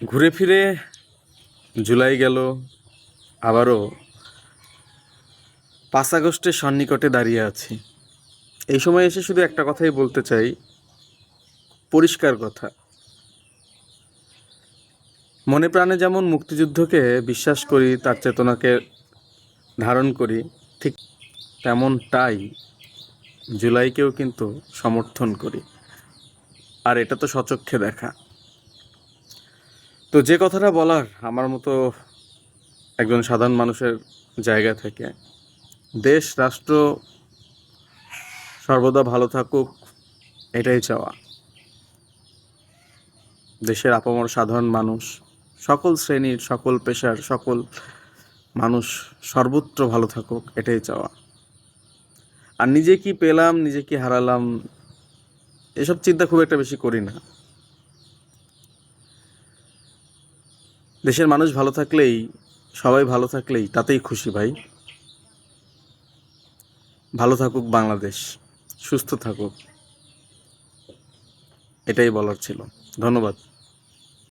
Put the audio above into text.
ঘুরে ফিরে জুলাই গেল, আবারও 5 আগস্টের সন্নিকটে দাঁড়িয়ে আছি। এই সময় এসে শুধু একটা কথাই বলতে চাই, পরিষ্কার কথা। মনে প্রাণে যেমন মুক্তিযুদ্ধকে বিশ্বাস করি, তার চেতনাকে ধারণ করি, ঠিক তেমনটাই জুলাইকেও কিন্তু সমর্থন করি। আর এটা তো সচক্ষে দেখা। তো যে কথাটা বলার আমার মতো একজন সাধারণ মানুষের জায়গা থেকে, দেশ রাষ্ট্র সর্বদা ভালো থাকুক, এটাই চাওয়া। দেশের আপামর সাধারণ মানুষ, সকল শ্রেণীর, সকল পেশার, সকল মানুষ সর্বত্র ভালো থাকুক, এটাই চাওয়া। আর নিজে কি পেলাম, নিজে কি হারালাম, এসব চিন্তা খুব একটা বেশি করি না। দেশের মানুষ ভালো থাকলেই, সবাই ভালো থাকলেই তাতেই খুশি ভাই। ভালো থাকুক বাংলাদেশ, সুস্থ থাকুক, এটাই বলার ছিল। ধন্যবাদ।